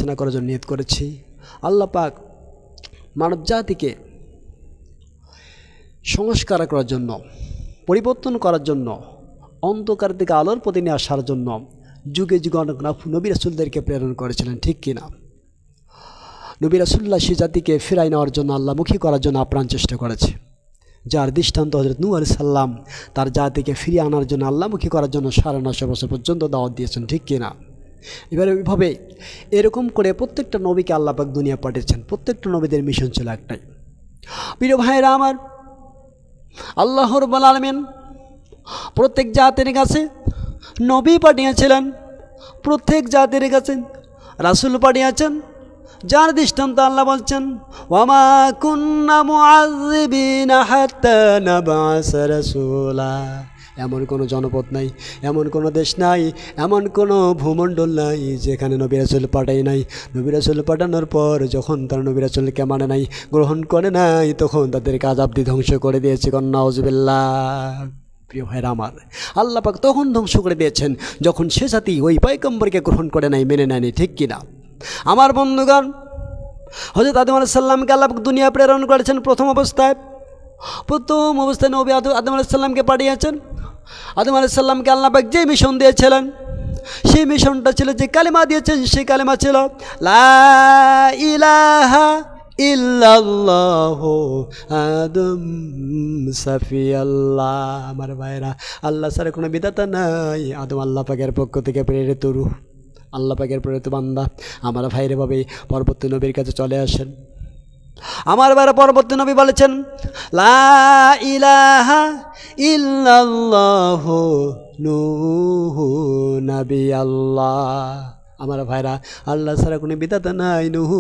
আলোচনা করার জন্য নিয়ত করেছি। আল্লাহ পাক মানব জাতিকে সংস্কার করার জন্য, পরিবর্তন করার জন্য, অন্ধকার থেকে আলোর পথে নিয়ে আসার জন্য যুগে যুগে অনেক নবী রাসূলদেরকে প্রেরণ করেছিলেন, ঠিক কিনা? নবী রাসূলুল্লাহ সে জাতিকে ফিরাই নেওয়ার জন্য, আল্লাহমুখী করার জন্য আপ্রাণ চেষ্টা করেছে। যার দৃষ্টান্ত হযরত নূহ আলাইহিস সালাম তার জাতিকে ফিরিয়ে আনার জন্য, আল্লাহমুখী করার জন্য 9.5 বছর পর্যন্ত দাওয়াত দিয়েছেন, ঠিক কিনা? এবারে ওইভাবে এরকম করে প্রত্যেকটা নবীকে আল্লাহ পাক দুনিয়া পাঠিয়েছেন। প্রত্যেকটা নবীদের মিশন ছিল একটাই। প্রিয় ভাইরা আমার, আল্লাহ রাব্বুল আলামিন প্রত্যেক জাতির কাছে নবী পাঠিয়েছিলেন, প্রত্যেক জাতির কাছে রাসূল পাঠিয়েছেন। যার দৃষ্টান্ত আল্লাহ বলছেন, ওয়ামা কুন্না মুআযযিবিনা হাত্তা নাবআসা রাসূলা। এমন কোনো জনপদ নাই, এমন কোনো দেশ নাই, এমন কোনো ভূমণ্ডল নাই যেখানে নবী রাসূল পাঠাই নাই। নবী রাসূল পাঠানোর পর যখন তারা নবী রাসূলকে মানে নাই, গ্রহণ করে নাই, তখন তাদেরকে আযাব দিয়ে ধ্বংস করে দিয়েছে। নাউযুবিল্লাহ। প্রিয় ভাইরা আমার, আল্লাহ পাক তখন ধ্বংস করে দিয়েছেন যখন সে জাতি ওই পয়গম্বরকে গ্রহণ করে নাই, মেনে নেয়নি, ঠিক কিনা? আমার বন্ধুগণ, হযরত আদম আলাইহিস সালামকে আল্লাহ পাক দুনিয়া প্রেরণ করেছেন। প্রথম অবস্থায় নবী আদম আলাইহিস সালামকে পাঠিয়েছেন। আদম আলাইহিস সালামকে আল্লাহ পাক যে মিশন দিয়েছিলেন, সেই মিশনটা ছিল, যে কালেমা দিয়েছেন, সেই কালেমা ছিল লা ইলাহা ইল্লাল্লাহু আদম সাফিয়াল্লাহ। আমার ভাইরা, আল্লাহ ছাড়া কোনো বিধাতা নাই। আদম আল্লাহ পাকের পক্ষ থেকে প্রেরিত রূহ, আল্লাহ পাকের প্রেরিত বান্দা। আমার ভাইরে ভাবে পরবর্তী নবীর কাছে চলে আসেন। আমার ভাইরা, পরবর্তী নবী বলেছেন লা ইলাহা ইল্লাল্লাহু নূহু নবী আল্লাহ। আমার ভাইরা, আল্লাহ ছাড়া কোনো বিধাতা নাই, নূহ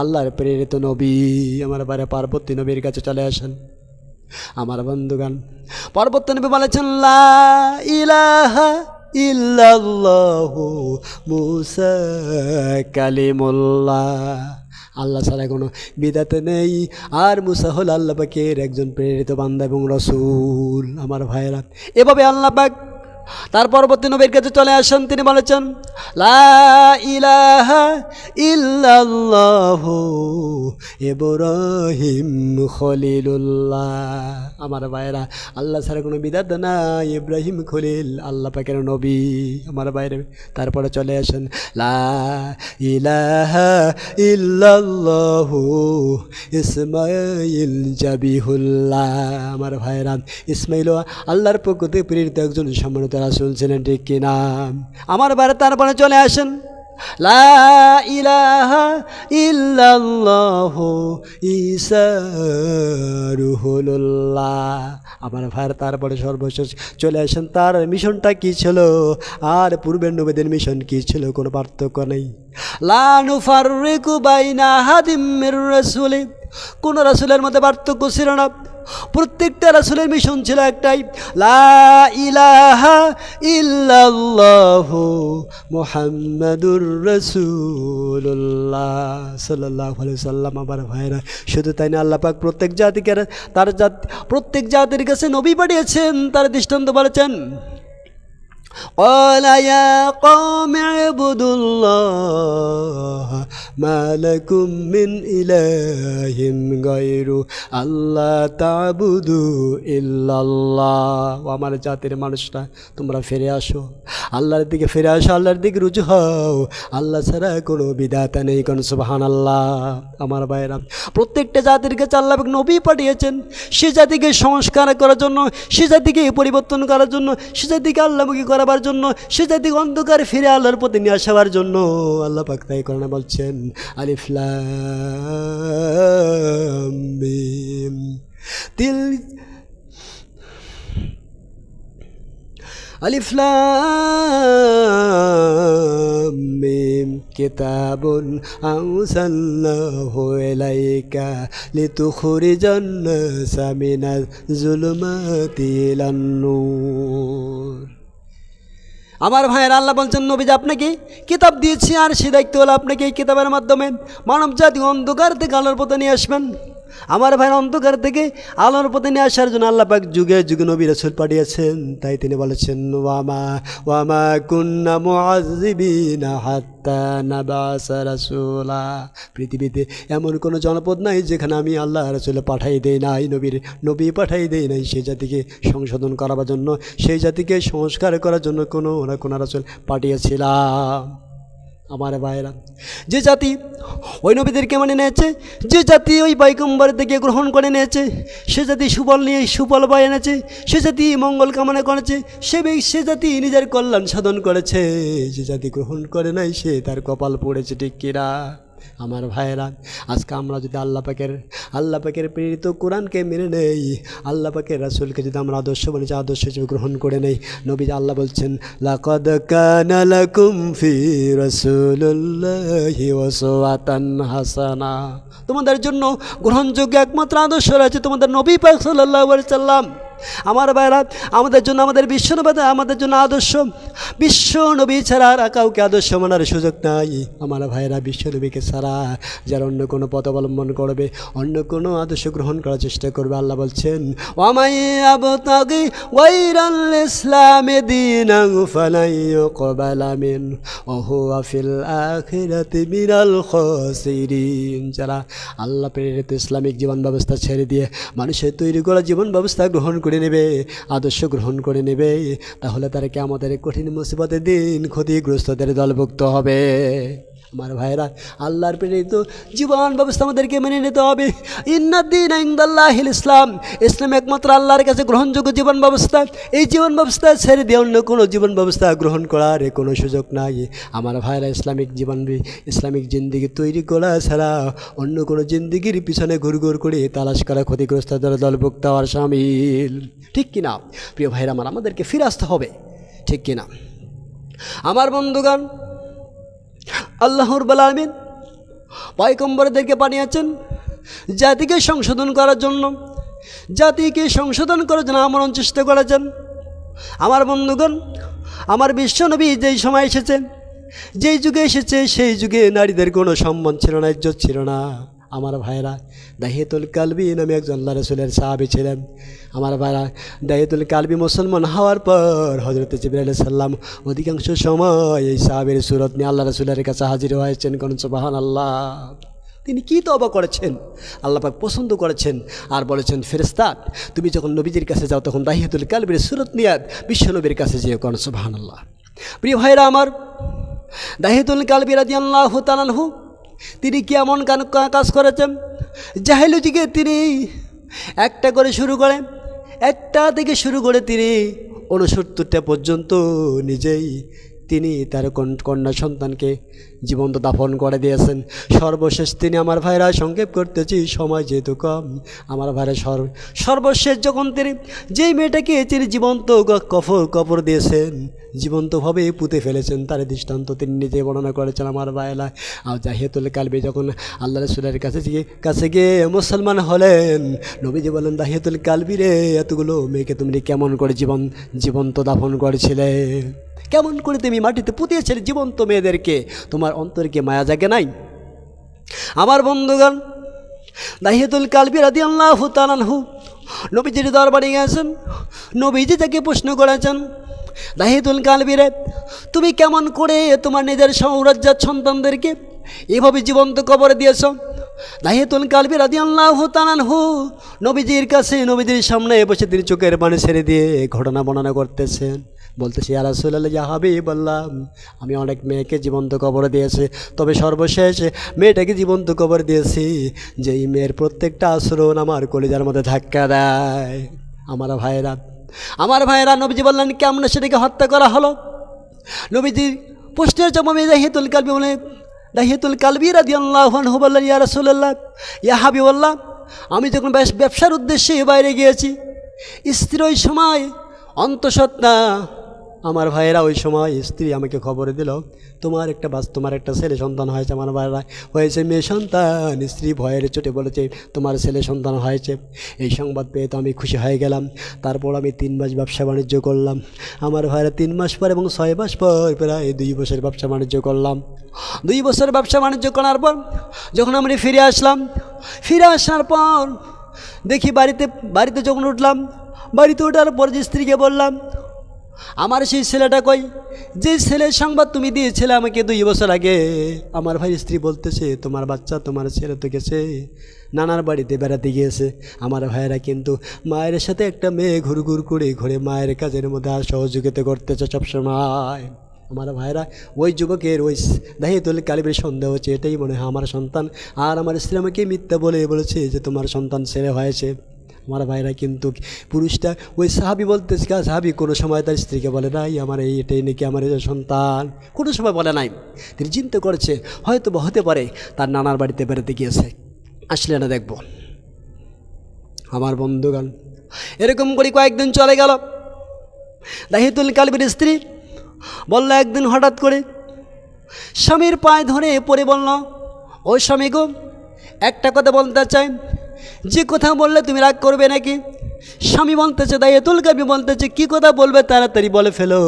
আল্লাহর প্রেরিত নবী। আমার ভাইরা, পরবর্তী নবীর কাছে চলে আসেন। আমার বন্ধুগণ, পরবর্তী নবী বলেছেন লা ইলাহা ইল্লাল্লাহু মুসা কালিমুল্লাহ। আল্লাহ ছাড়া কোনো বিধাতা নেই, আর মুসা হল আল্লাহ পাকের একজন প্রেরিত বান্দা এবং রাসূল। আমার ভাইরা, এভাবে আল্লাহ পাক তার পরবর্তী নবীর কাছে চলে আসেন। তিনি বলেছেন লা ইলাহা ইল্লাল্লাহু ইব্রাহিম খলিলুল্লাহ। আমার ভাইরা, আল্লাহ ছাড়া কোনো বিধাতা নাই, ইব্রাহিম খলিল আল্লাহ পাকের নবী। আমার ভাইরা, তারপরে চলে আসেন লা ইলাহা ইল্লাল্লাহু ইসমাঈল জাবিহুল্লাহ। আমার ভাইরা, ইসমাঈল আল্লাহর পক্ষ থেকে প্রেরিত একজন সম্মানিত রাসূল ছিলেন, ঠিক কিনা? আমার ভাইরা, তারপরে চলে আসেন লা ইলাহা ইল্লাল্লাহু ঈসা রুহুল্লাহ। আমার ভাইরা, তারপরে সর্বশেষ চলে আসেন তার মিশনটা কি ছিল আর পূর্বের নবীদের মিশন কি ছিল, কোনো পার্থক্য নেই। লা নুফাররিকু বাইনা আহাদিম মির রাসূলি। কোন রাসূলের মধ্যে পার্থক্য ছিল না। প্রত্যেকটা রাসূলের মিশন ছিল একটাই, লা ইলাহা ইল্লাল্লাহু মুহাম্মাদুর রাসূলুল্লাহ সাল্লাল্লাহু আলাইহি ওয়াসাল্লাম। আমার ভাইরা, শুধু তাই না, আল্লাহ পাক প্রত্যেক জাতির কাছে নবী পাঠিয়েছেন। তার দৃষ্টান্ত বলেছেন قال يا قوم اعبدوا الله ما لكم من إله غيره আল্লাহ তা'বুদু ইল্লাল্লাহ। আমার জাতির মানুষরা, তোমরা ফিরে আসো, আল্লাহর দিকে ফিরে আসো, আল্লাহর দিকে রুজু হও। আল্লাহ ছাড়া কোনো বিধাতা নেই, কোন সুবহানাল্লাহ। আমার ভাইরা, প্রত্যেকটা জাতির কাছে আল্লাহ নবী পাঠিয়েছেন সে জাতিকে সংস্কার করার জন্য, সে জাতিকে পরিবর্তন করার জন্য, সে জাতিকে আল্লাহমুখী করাবার জন্য, সে জাতিকে অন্ধকার ফিরে আল্লাহর পথে নিয়ে আসার জন্য। আল্লাহ পাক তাই কোরআনে বলছেন আলিফ লাম মিম আলিফ লাম মিম কিতাবুন আনজালনাহু ইলাইকা লিতুখরিজান নাসা মিনাজ যুলুমাতি ইলান নূর। আমার ভাইয়েরা, আল্লাহ বলছেন নবী, আপনাকে কিতাব দিয়েছি, আর সে দায়িত্ব হলো আপনাকে এই কিতাবের মাধ্যমে মানব জাতি অন্ধকার থেকে আলোর পথে নিয়ে আসবেন। আমার ভাইয়ের অন্ধকার থেকে আলোর পথে নিয়ে আসার জন্য আল্লাহ পাক যুগে যুগে নবী রাসূল পাঠিয়েছেন। তাই তিনি বলেছেন ওয়ামা কুন্না মুআযযিবিনা হাত্তা নাবাসা রাসূলা। পৃথিবীতে এমন কোনো জনপদ নাই যেখানে আমি আল্লাহ রাসূল পাঠাই দেই নাই, নবী পাঠাই দেই নাই সেই জাতিকে সংশোধন করার জন্য, সেই জাতিকে সংস্কার করার জন্য কোনো না কোনো রাসূল পাঠিয়েছিলাম। আমার ভাইরা, যে জাতি ওই নবীদেরকে মানে নিয়েছে, যে জাতি ওই পয়গম্বর থেকে গ্রহণ করে নিয়েছে, সে জাতি সুফল নিয়ে সুফল বয়ে এনেছে, সে জাতি মঙ্গল কামনা করেছে, সে জাতি নিজের কল্যাণ সাধন করেছে। যে জাতি গ্রহণ করে নাই সে তার কপাল পড়েছে, ঠিক কিনা? আমার ভাইয়েরা, আজকে আমরা যদি আল্লাহ পাকের প্রেরিত কোরআনকে মেনে নেই, আল্লাহ পাকের রাসূলকে যদি আমরা আদর্শ বলি, আদর্শ হিসেবে গ্রহণ করে নেই, নবী আল্লাহ বলছেন লাকাদ কানা লাকুম ফি রাসূলিল্লাহি উসওয়াতুন হাসানা। তোমাদের জন্য গ্রহণযোগ্য একমাত্র আদর্শ রয়েছে তোমাদের নবী পাক সাল্লাল্লাহু আলাইহি সাল্লাম। আমার ভাইরা, আমাদের জন্য আমাদের বিশ্বনবী আমাদের জন্য আদর্শ। বিশ্বনবী ছাড়া আর কাউকে আদর্শ মানার সুযোগ নাই। আমার ভাইরা, বিশ্বনবীকে ছাড়া যারা অন্য কোনো পথ অবলম্বন করবে, অন্য কোনো আদর্শ গ্রহণ করার চেষ্টা করবে, আল্লাহ বলছেন ওয়ামাই আবতাগি গায়রাল ইসলামি দীনান ফালান ইউকবালা মিনহু ওয়া হুয়া ফিল আখিরাতি মিনাল খাসিরিন। যারা আল্লাহ প্রেরিত ইসলামিক জীবন ব্যবস্থা ছেড়ে দিয়ে মানুষের তৈরি করা জীবন ব্যবস্থা গ্রহণ করে নেবে, আদর্শ গ্রহণ করে নেবে, তাহলে তারা কিয়ামতের কঠিন মুসিবতের দিন ক্ষতিগ্রস্তদের দলভুক্ত হবে। আমার ভাইরা, আল্লাহর প্রেরিত জীবন ব্যবস্থা আমাদেরকে মেনে নিতে হবে। ইন্নাদ-দীন ইনদাল্লাহিল ইসলাম, ইসলাম একমাত্র আল্লাহর কাছে গ্রহণযোগ্য জীবন ব্যবস্থা। এই জীবন ব্যবস্থা ছেড়ে দিয়ে অন্য কোনো জীবন ব্যবস্থা গ্রহণ করার কোনো সুযোগ নাই। আমার ভাইরা, ইসলামিক জিন্দিগি তৈরি করা ছাড়া অন্য কোনো জিন্দিগির পিছনে ঘুরঘুর করে তালাশ করা ক্ষতিগ্রস্তদের দলভুক্ত হওয়ার শামিল, ঠিক কিনা? প্রিয় ভাইরা আমার, আমাদেরকে ফিরে আসতে হবে, ঠিক কিনা? আমার বন্ধুগণ, আল্লাহ রাব্বুল আলামিন পয়গম্বরদেরকে পাঠিয়েছেন জাতিকে সংশোধন করার জন্য, আমরণ চেষ্টা করেছেন। আমার বন্ধুগণ, আমার বিশ্বনবী যেই সময় এসেছেন, যেই যুগে এসেছে, সেই যুগে নারীদের কোনো সম্মান ছিল না, ইজ্জত ছিল না। আমার ভাইরা, দাহিয়াতুল কালবি নামে একজন আল্লাহ রাসূলের সাহাবী ছিলেন। আমার ভাইরা, দাহিয়াতুল কালবি মুসলমান হওয়ার পর হযরত জিবরাইল আলাইহিস সালাম অধিকাংশ সময় এই সাহাবীর সুরত নিয়ে আল্লাহ রাসূলের কাছে হাজির হয়েছেন। কোন সুবহানাল্লাহ! তিনি কি তওবা করেছেন, আল্লাহ পাক পছন্দ করেছেন আর বলেছেন, ফেরেশতা তুমি যখন নবীজির কাছে যাও তখন দাহিয়াতুল কালবির সুরত নিয়ে বিশ্ব নবীর কাছে যেও। কোন সুবহানাল্লাহ! প্রিয় ভাইরা আমার, দাহিয়াতুল কালবি রাদিয়াল্লাহু তাআলা আনহু তিনি কি এমন কাজ করেছেন, জাহেলি যুগে তিনি একটা থেকে শুরু করে তিনি 69টা পর্যন্ত নিজেই তিনি তার কন্যা সন্তানকে জীবন্ত দাফন করে দিয়েছেন। সর্বশেষ তিনি, আমার ভাইরা সংক্ষেপ করতেছি সময় যেহেতু কম, আমার ভাইরা সর্বশেষ যখন তিনি যেই মেয়েটাকে তিনি জীবন্ত কবর দিয়েছেন, জীবন্তভাবে পুঁতে ফেলেছেন, তার দৃষ্টান্ত তিনি নিজে বর্ণনা করেছেন। আমার ভাইরা, আর দাহিয়াতুল কালবি যখন আল্লাহ রাসূলের কাছে গিয়ে মুসলমান হলেন, নবীজি বলেন, দাহিয়াতুল কালবি রে, এতগুলো মেয়েকে তুমি কেমন করে জীবন্ত দাফন করেছিলে, কেমন করে তুমি মাটিতে পুঁতিয়েছিলে জীবন্ত মেয়েদেরকে, তোমার অন্তরকে মায়া জাগে নাই? আমার বন্ধুগণ, দাহিয়াতুল কালবি রাদিয়াল্লাহু তাআলা আনহু নবীজির দরবারে গেছেন। নবীজি তাকে প্রশ্ন করেছেন, দাহিয়াতুল কালবি রে, তুমি কেমন করে তোমার নিজের সৌরাজ্জাত সন্তানদেরকে এভাবে জীবন্ত কবরে দিয়েছ? দাহিয়াতুল কালবি রাদিয়াল্লাহু তাআলা আনহু নবীজির কাছে, নবীজির সামনে বসে তিনি চোখের পানি ছেড়ে দিয়ে ঘটনা বর্ণনা করতেছেন। বলতেছি, ইয়া রাসূলুল্লাহ, ইয়া হাবিবাল্লাহ, আমি অনেক মেয়েকে জীবন্ত কবর দিয়েছি, তবে সর্বশেষ মেয়েটাকে জীবন্ত কবর দিয়েছি যেই মেয়ের প্রত্যেকটা আচরণ আমার কলিজার মধ্যে ধাক্কা দেয়। আমার ভাইয়েরা, নবীজি বললেন, কেমন সেটাকে হত্যা করা হলো? নবীজি প্রশ্নের জবাবে দাহিয়াতুল কালবি রাদিয়াল্লাহু আনহু বললেন, ইয়া রাসূলুল্লাহ, ইয়া হাবিবাল্লাহ, আমি যখন ব্যবসার উদ্দেশ্যে বাইরে গিয়েছি, স্ত্রী ওই সময় অন্তঃসত্ত্বা আমার ভাইয়েরা ওই সময় স্ত্রী আমাকে খবর দিল তোমার একটা ছেলে সন্তান হয়েছে। আমার ভাইয়েরা হয়েছে মেয়ে সন্তান। স্ত্রী ভয়ের চোটে বলেছে তোমার ছেলে সন্তান হয়েছে। এই সংবাদ পেয়ে তো আমি খুশি হয়ে গেলাম। তারপর আমি 3 মাস ব্যবসা বাণিজ্য করলাম। আমার ভাইয়েরা 3 মাস পর এবং 6 মাস পর প্রায় 2 বছর ব্যবসা বাণিজ্য করলাম। 2 বছর ব্যবসা বাণিজ্য করার পর যখন আমি ফিরে আসলাম, ফিরে আসার পর দেখি বাড়িতে যখন উঠলাম, বাড়িতে ওঠার পর যে স্ত্রীকে বললাম আমার সেই ছেলেটা কই, যে ছেলের সংবাদ তুমি দিয়েছিলে আমাকে 2 বছর আগে। আমার ভাই স্ত্রী বলতেছে তোমার বাচ্চা, তোমার ছেলে তো গেছে নানার বাড়িতে বেড়াতে গিয়েছে। আমার ভাইয়েরা কিন্তু মায়ের সাথে একটা মেয়ে ঘুরঘুর করে ঘুরে মায়ের কাজের মধ্যে আর সহযোগিতা করতেছে সবসময়। আমার ভাইরা ওই যুবকের ওই দাহিয়াতুল কালবির সন্দেহ হচ্ছে এটাই মনে হয় আমার সন্তান। আর আমার স্ত্রী আমাকে মিথ্যা বলেছে যে তোমার সন্তান ছেলে হয়েছে। আমার ভাইরা কিন্তু পুরুষটা ওই সাহাবি বলতেছে, সাহাবি কোনো সময় তার স্ত্রীকে বলে নাই আমার এটাই নাকি আমার সন্তান, কোনো সময় বলে নাই। তিনি চিন্তা করেছে হয়তো হতে পারে তার নানার বাড়িতে বেড়াতে গিয়েছে, আসলে না দেখব। আমার বন্ধুগণ এরকম করে কয়েকদিন চলে গেল। দাহিয়াতুল কালবির স্ত্রী বলল একদিন হঠাৎ করে স্বামীর পায়ে ধরে পড়ে বলল, ও স্বামী গো, একটা কথা বলতে চাই, যে কথা বললে তুমি রাগ করবে নাকি? স্বামী বলতেছে, দাহিয়াতুল কালবি বলতেছে, কি কথা বলবে তাড়াতাড়ি বলে ফেলো,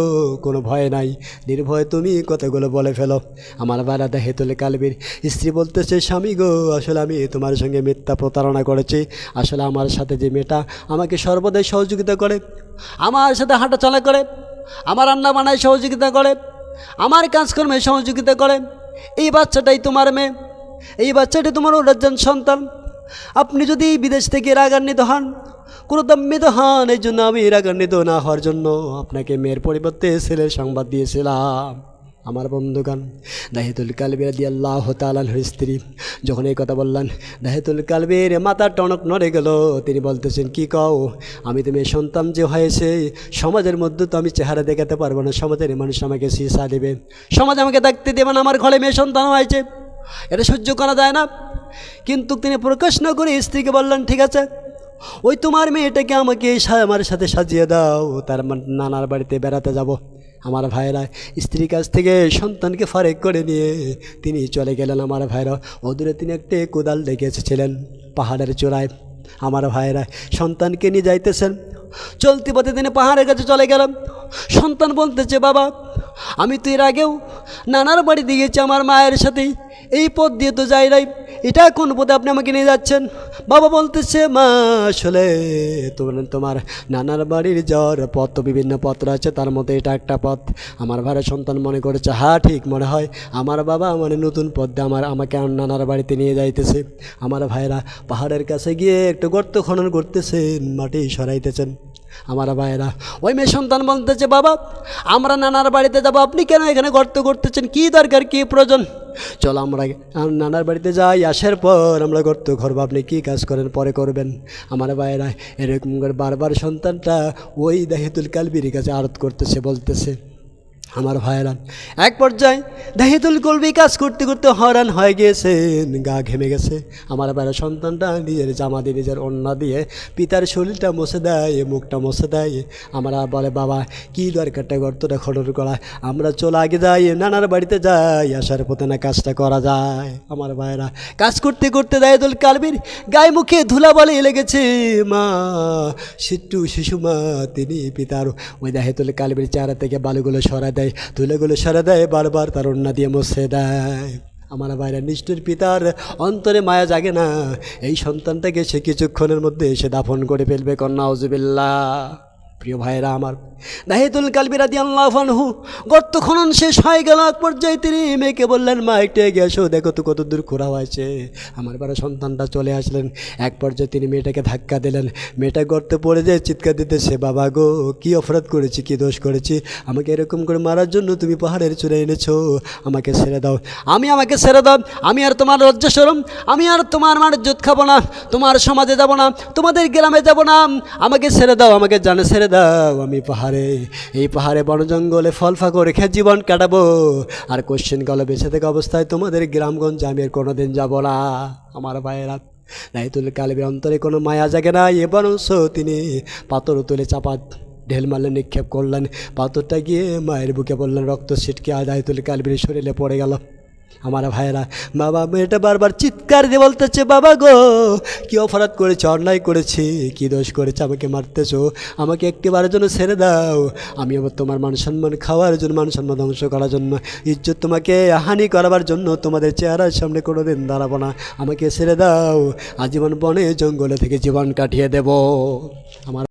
কোনো ভয় নাই, নির্ভয় তুমি কথাগুলো বলে ফেলো। আমার বাবা দাহিয়াতুল কালবির স্ত্রী বলতেছে, স্বামী গো, আসলে আমি তোমার সঙ্গে মিথ্যা প্রতারণা করেছি। আসলে আমার সাথে যে মেয়েটা আমাকে সর্বদাই সহযোগিতা করে, আমার সাথে হাঁটা চলা করে, আমার রান্না বান্নায় সহযোগিতা করে, আমার কাজকর্মে সহযোগিতা করে, এই বাচ্চাটাই তোমার মেয়ে, এই বাচ্চাটি তোমার ওরাজ্জান সন্তান। আপনি যদি বিদেশ থেকে রাগান্বিত হন, কোনো দম্মিত হন, এই জন্য আমি রাগান্বিত না হওয়ার জন্য আপনাকে মেয়ের পরিবর্তে ছেলের সংবাদ দিয়েছিলাম। আমার বন্ধুগণ দাহিয়াতুল কালবি রাদিয়াল্লাহু তাআলা আনহুর স্ত্রী যখন এই কথা বললেন, দাহিয়াতুল কালবির মাথা টনক নড়ে গেল। তিনি বলতেছেন, কি কও, আমি তো মেয়ে সন্তান যে হয়েছে, সমাজের মধ্যে তো আমি চেহারা দেখাতে পারবো না, সমাজের মানুষ আমাকে শিসা দেবে, সমাজ আমাকে দেখতে দেবে না, আমার ঘরে মেয়ে সন্তান হয়েছে, এটা সহ্য করা যায় না। কিন্তু তিনি প্রকাশ না করে স্ত্রীকে বললেন, ঠিক আছে, ওই তোমার মেয়েটাকে আমাকে আমার সাথে সাজিয়ে দাও, তার নানার বাড়িতে বেড়াতে যাব। আমার ভাইরা স্ত্রীর কাছ থেকে সন্তানকে ফারেক করে নিয়ে তিনি চলে গেলেন। আমার ভাইরা ওদূরে তিনি একটি কোদাল দেখে এসেছিলেন পাহাড়ের চূড়ায়। আমার ভাইরা সন্তানকে নিয়ে যাইতেছেন, চলতি পথে তিনি পাহাড়ের কাছে চলে গেলাম। সন্তান বলতেছে, বাবা, আমি তো এর আগেও নানার বাড়িতে গিয়েছি আমার মায়ের সাথে, এই পথ দিয়ে তো যাই নাই, এটা কোন পথে আপনি আমাকে নিয়ে যাচ্ছেন? বাবা বলতেছে, মা, আসলে তোমার নানার বাড়ির যাওয়ার পথ তো বিভিন্ন পথ রয়েছে, তার মধ্যে এটা একটা পথ। আমার ভাইয়ের সন্তান মনে করেছে, হ্যাঁ ঠিক মনে হয় আমার বাবা মানে নতুন পথ দিয়ে আমাকে নানার বাড়িতে নিয়ে যাইতেছে। আমার ভাইয়েরা পাহাড়ের কাছে গিয়ে একটু গর্ত খনন করতেছেন, মাটি সরাইতেছেন। আমার ভাইয়েরা ওই মেয়ে সন্তান বলতেছে, বাবা, আমরা নানার বাড়িতে যাব, আপনি কেন এখানে গর্ত করতেছেন, কি দরকার, কি প্রয়োজন? চলো আমরা নানার বাড়িতে যাই, আসার পর আমরা গর্ত করবো, আপনি কী কাজ করেন পরে করবেন। আমার ভাইয়েরা এরকম করে বারবার সন্তানটা ওই দাহিয়াতুল কালবির কাছে আরত করতেছে, বলতেছে। আমার ভাইয়েরা এক পর্যায়ে দাহিয়াতুল কালবি কাজ করতে করতে হয়রান হয়ে গিয়েছেন, গা ঘেমে গেছে। আমার ভাইয়েরা সন্তানটা নিজের জামা দিয়ে নিজের ওড়না দিয়ে পিতার শরীরটা মুছে দেয়, মুখটা মুছে দেয়। আমরা বলে, বাবা, কী দরকারটা গর্তটা খনন করা, আমরা চলে আগে যাই, নানার বাড়িতে যাই, আসার পথে না কাজটা করা যায়। আমার ভাইয়েরা কাজ করতে করতে দাহিয়াতুল কালবির গায়ে মুখে ধুলা বলে লেগেছে। মা, শিশু মা, তিনি পিতার ওই দাহিয়াতুল কালবির চেহারা থেকে বালুগুলো সরা দেয়, ধুলেগুলো সরা দেয়, বারবার তার ওড়না দিয়ে মুছে দেয়। আমার ভাইরা নিষ্ঠুর পিতার অন্তরে মায়া জাগে না, এই সন্তানটাকে সে কিছুক্ষণের মধ্যে এসে দাফন করে ফেলবে। কন্যা আউযুবিল্লাহ। প্রিয় ভাইরা আমার, দাহিয়াতুল কালবি রাদিয়াল্লাহু আনহু গর্ত খনন শেষ হয়ে গেল। এক পর্যায়ে তিনি মেয়েকে বললেন, মা, একটু এগিয়ে এসো, দেখো তো কত দূর খোঁড়া হয়েছে। আমার বড় সন্তানটা চলে আসলেন। এক পর্যায়ে তিনি মেয়েটাকে ধাক্কা দিলেন, মেয়েটা গর্তে পড়ে যায়, চিৎকার দিতেছে, বাবা গো, কি অপরাধ করেছি, কি দোষ করেছি, আমাকে এরকম করে মারার জন্য তুমি পাহাড়ের চূড়ায় এনেছো, আমাকে ছেড়ে দাও, আমাকে ছেড়ে দাও, আমি আর তোমার লজ্জা শরম, আমি আর তোমার ইজ্জত খাবো না, তোমার সমাজে যাব না, তোমাদের গ্রামে যাব না, আমাকে ছেড়ে দাও, আমাকে জানে ছেড়ে দাও, আমি এই পাহাড়ে বন জঙ্গলে ফল ফাঁকো রেখে জীবন কাটাবো, আর কোশ্চেন গলে বেঁচে থাকা অবস্থায় তোমাদের গ্রামগঞ্জ আমি আর কোনোদিন যাব না। আমার ভাইয়েরা দাহিয়াতুল কালবির অন্তরে কোনো মায়া জাগে না, বরঞ্চ তিনি পাথর তুলে ঢেল মারলেন, নিক্ষেপ করলেন, পাথরটা গিয়ে মায়ের বুকে পড়লেন, রক্ত ছিটকে আদায়তুল কালবির শরীরে পড়ে গেল। আমার ভাইয়েরা, বাবা মেয়েটা বারবার চিৎকার দিয়ে বলতেছে, বাবা গো কী অপরাধ করেছে, অন্যায় করেছি, কী দোষ করেছে, আমাকে মারতেছো, আমাকে একটিবারের জন্য ছেড়ে দাও। আমি আবার তোমার মান সম্মান খাওয়ার জন্য, মান সম্মান ধ্বংস করার জন্য, ইজ্জত তোমাকে হানি করাবার জন্য তোমাদের চেহারার সামনে কোনো দিন দাঁড়াবো না, আমাকে ছেড়ে দাও, আজীবন বনে জঙ্গলে থেকে জীবন কাটিয়ে দেব। আমার